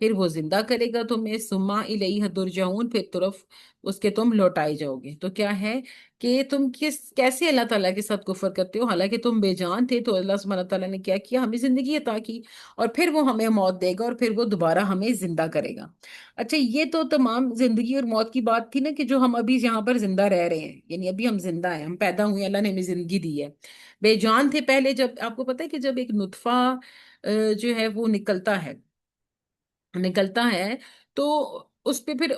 پھر وہ زندہ کرے گا تمہیں، سما الیہ ترجعون، پھر طرف اس کے تم لوٹائے جاؤ گے۔ تو کیا ہے کہ تم کیسے اللہ تعالیٰ کے ساتھ کفر کرتے ہو؟ حالانکہ تم بے جان تھے، تو اللہ سبحانہ تعالیٰ نے کیا کیا؟ ہمیں زندگی عطا کی، اور پھر وہ ہمیں موت دے گا، اور پھر وہ دوبارہ ہمیں زندہ کرے گا۔ اچھا، یہ تو تمام زندگی اور موت کی بات تھی نا، کہ جو ہم ابھی یہاں پر زندہ رہ رہے ہیں، یعنی ابھی ہم زندہ ہیں، ہم پیدا ہوئے، اللہ نے ہمیں زندگی دی ہے۔ بے جان تھے پہلے، جب آپ کو پتہ ہے کہ جب ایک نطفہ جو ہے وہ نکلتا ہے تو اس پہ پھر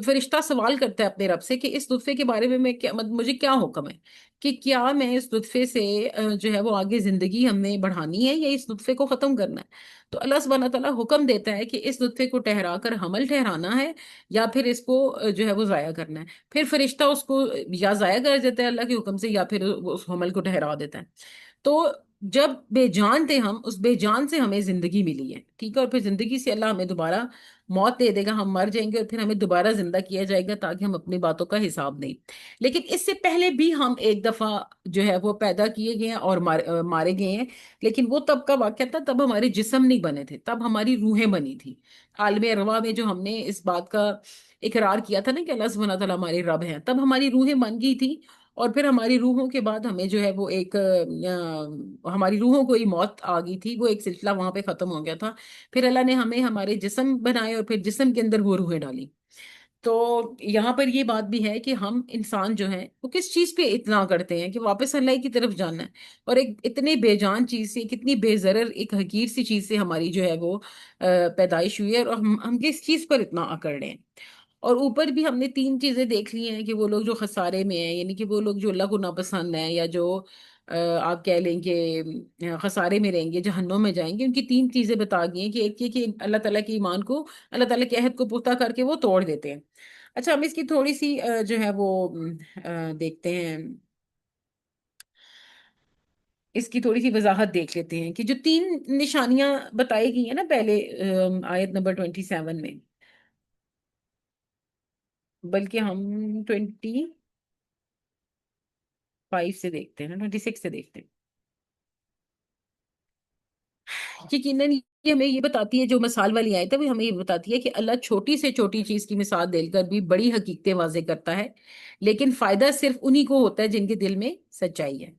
فرشتہ سوال کرتا ہے اپنے رب سے کہ اس نطفے کے بارے میں کیا، مجھے کیا حکم ہے، کہ کیا میں اس نطفے سے جو ہے وہ آگے زندگی ہمیں بڑھانی ہے، یا اس نطفے کو ختم کرنا ہے؟ تو اللہ سبحانہ تعالیٰ حکم دیتا ہے کہ اس نطفے کو ٹھہرا کر حمل ٹھہرانا ہے، یا پھر اس کو جو ہے وہ ضائع کرنا ہے۔ پھر فرشتہ اس کو یا ضائع کر دیتا ہے اللہ کے حکم سے، یا پھر اس حمل کو ٹھہرا دیتا ہے۔ تو جب بے جان تھے ہم، اس بے جان سے ہمیں زندگی ملی ہے، ٹھیک ہے، اور پھر زندگی سے اللہ ہمیں دوبارہ موت دے دے گا، ہم مر جائیں گے، اور پھر ہمیں دوبارہ زندہ کیا جائے گا تاکہ ہم اپنی باتوں کا حساب دیں۔ لیکن اس سے پہلے بھی ہم ایک دفعہ جو ہے وہ پیدا کیے گئے ہیں اور مارے گئے ہیں، لیکن وہ تب کا واقعہ تھا، تب ہمارے جسم نہیں بنے تھے، تب ہماری روحیں بنی تھی۔ عالم ارواح میں جو ہم نے اس بات کا اقرار کیا تھا نا کہ اللہ سبحانہ تعالیٰ ہمارے رب ہیں، تب ہماری روحیں بن گئی تھی، اور پھر ہماری روحوں کے بعد ہمیں جو ہے وہ ایک ہماری روحوں کو ہی موت آ گئی تھی، وہ ایک سلسلہ وہاں پہ ختم ہو گیا تھا۔ پھر اللہ نے ہمیں ہمارے جسم بنائے، اور پھر جسم کے اندر وہ روحیں ڈالی۔ تو یہاں پر یہ بات بھی ہے کہ ہم انسان جو ہیں وہ کس چیز پہ اتنا کرتے ہیں کہ واپس اللہ کی طرف جانا ہے، اور ایک اتنے بے جان چیز سے، کتنی بے ضرر ایک حقیر سی چیز سے ہماری جو ہے وہ پیدائش ہوئی ہے، اور ہم کس چیز پر اتنا اکڑ رہے ہیں۔ اور اوپر بھی ہم نے تین چیزیں دیکھ لی ہیں، کہ وہ لوگ جو خسارے میں ہیں، یعنی کہ وہ لوگ جو اللہ کو ناپسند ہیں، یا جو آپ کہہ لیں کہ خسارے میں رہیں گے، جہنم میں جائیں گے، ان کی تین چیزیں بتا گئی ہیں، کہ ایک یہ کہ اللہ تعالیٰ کے ایمان کو، اللہ تعالیٰ کے عہد کو پختہ کر کے وہ توڑ دیتے ہیں۔ اچھا، ہم اس کی تھوڑی سی جو ہے وہ دیکھتے ہیں، اس کی تھوڑی سی وضاحت دیکھ لیتے ہیں، کہ جو تین نشانیاں بتائی گئی ہیں نا پہلے آیت نمبر 27 میں، بلکہ ہم 25 سے دیکھتے ہیں نا، 26 سے دیکھتے ہیں۔ یقیناً یہ ہمیں یہ بتاتی ہے، جو مثال والی آیت ہے وہ ہمیں یہ بتاتی ہے کہ اللہ چھوٹی سے چھوٹی چیز کی مثال دے کر بھی بڑی حقیقتیں واضح کرتا ہے، لیکن فائدہ صرف انہی کو ہوتا ہے جن کے دل میں سچائی ہے۔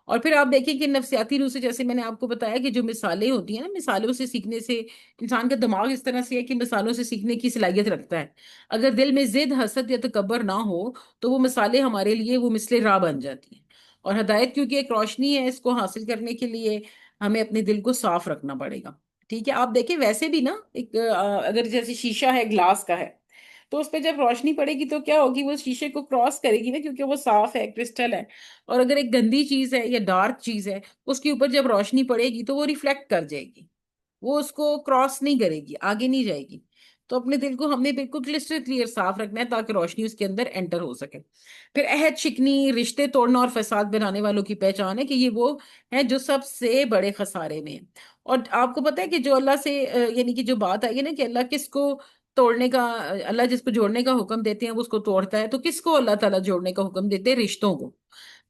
اور پھر آپ دیکھیں کہ نفسیاتی روح سے، جیسے میں نے آپ کو بتایا کہ جو مثالیں ہوتی ہیں نا، مثالوں سے سیکھنے سے انسان کا دماغ اس طرح سے ہے کہ مثالوں سے سیکھنے کی صلاحیت رکھتا ہے۔ اگر دل میں ضد، حسد یا تکبر نہ ہو، تو وہ مثالیں ہمارے لیے وہ مثل راہ بن جاتی ہیں۔ اور ہدایت کیونکہ ایک روشنی ہے، اس کو حاصل کرنے کے لیے ہمیں اپنے دل کو صاف رکھنا پڑے گا۔ ٹھیک ہے، آپ دیکھیں ویسے بھی نا، ایک اگر جیسے شیشہ ہے، گلاس کا ہے، تو اس پہ جب روشنی پڑے گی تو کیا ہوگی؟ وہ شیشے کو کراس کرے گی نا، کیونکہ وہ صاف ہے، کرسٹل ہے۔ اور اگر ایک گندی چیز ہے یا ڈارک چیز ہے، اس کے اوپر جب روشنی پڑے گی تو وہ ریفلیکٹ کر جائے گی، وہ اس کو کراس نہیں کرے گی، آگے نہیں جائے گی۔ تو اپنے دل کو ہم نے بالکل کلسٹر کلیئر صاف رکھنا ہے، تاکہ روشنی اس کے اندر انٹر ہو سکے۔ پھر عہد شکنی، رشتے توڑنا اور فساد بنانے والوں کی پہچان ہے کہ یہ وہ ہیں جو سب سے بڑے خسارے میں ہیں۔ اور آپ کو پتہ ہے کہ جو اللہ سے یعنی کہ جو بات آئی ہے نا، کہ اللہ کس کو توڑنے کا، اللہ جس کو جوڑنے کا حکم دیتے ہیں وہ اس کو توڑتا ہے، تو کس کو اللہ تعالیٰ جوڑنے کا حکم دیتے ہیں؟ رشتوں کو۔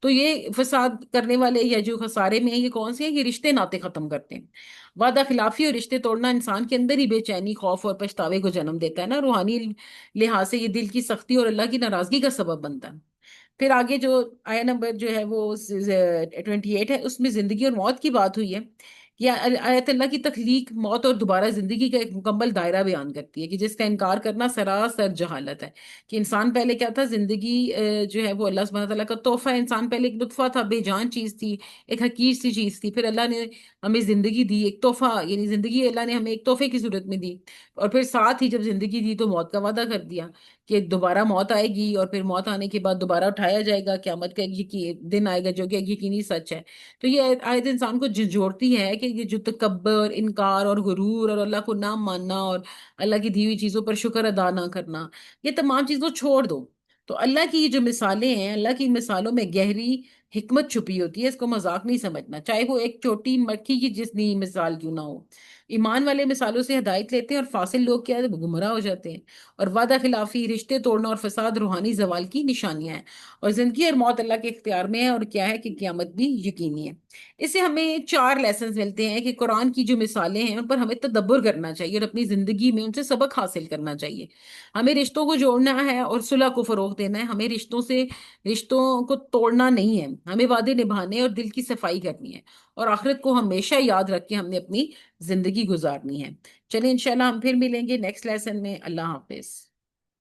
تو یہ فساد کرنے والے یا جو خسارے میں ہیں، یہ کون سے ہیں؟ یہ رشتے ناطے ختم کرتے ہیں۔ وعدہ خلافی اور رشتے توڑنا انسان کے اندر ہی بے چینی، خوف اور پچھتاوے کو جنم دیتا ہے نا، روحانی لحاظ سے یہ دل کی سختی اور اللہ کی ناراضگی کا سبب بنتا ہے۔ پھر آگے جو آیا نمبر جو ہے وہ 28 ہے، اس میں زندگی اور موت کی بات ہوئی ہے۔ یہ آیت اللہ کی تخلیق، موت اور دوبارہ زندگی کا ایک مکمل دائرہ بیان کرتی ہے، کہ جس کا انکار کرنا سراسر جہالت ہے۔ کہ انسان پہلے کیا تھا؟ زندگی جو ہے وہ اللہ سبحانہ تعالیٰ کا تحفہ ہے۔ انسان پہلے ایک نطفہ تھا، بے جان چیز تھی، ایک حقیر سی چیز تھی، پھر اللہ نے ہمیں زندگی دی، ایک تحفہ، یعنی زندگی اللہ نے ہمیں ایک تحفے کی صورت میں دی۔ اور پھر ساتھ ہی جب زندگی دی تو موت کا وعدہ کر دیا کہ دوبارہ موت آئے گی، اور پھر موت آنے کے بعد دوبارہ اٹھایا جائے گا، قیامت کا دن آئے گا جو کہ ایک یقینی سچ ہے۔ تو یہ آیت انسان کو جھنجھوڑتی ہے کہ یہ جو تکبر، انکار اور غرور، اور اللہ کو نہ ماننا، اور اللہ کی دی ہوئی چیزوں پر شکر ادا نہ کرنا، یہ تمام چیزوں چھوڑ دو۔ تو اللہ کی یہ جو مثالیں ہیں، اللہ کی مثالوں میں گہری حکمت چھپی ہوتی ہے، اس کو مذاق نہیں سمجھنا، چاہے وہ ایک چھوٹی مکھی کی جتنی مثال کیوں نہ ہو۔ ایمان والے مثالوں سے ہدایت لیتے ہیں، اور فاصل لوگ کیا ہے، وہ گمراہ ہو جاتے ہیں۔ اور وعدہ خلافی، رشتے توڑنا اور فساد روحانی زوال کی نشانیاں ہیں۔ اور زندگی اور موت اللہ کے اختیار میں ہے، اور کیا ہے کہ قیامت بھی یقینی ہے۔ اس سے ہمیں چار لیسنز ملتے ہیں کہ قرآن کی جو مثالیں ہیں ان پر ہمیں تدبر کرنا چاہیے، اور اپنی زندگی میں ان سے سبق حاصل کرنا چاہیے۔ ہمیں رشتوں کو جوڑنا ہے اور صلح کو فروغ دینا ہے، ہمیں رشتوں کو توڑنا نہیں ہے، ہمیں وعدے نبھانے اور دل کی صفائی کرنی ہے، اور آخرت کو ہمیشہ یاد رکھ کے ہم نے اپنی زندگی گزارنی ہے۔ چلیں انشاءاللہ ہم پھر ملیں گے نیکسٹ لیسن میں۔ اللہ حافظ۔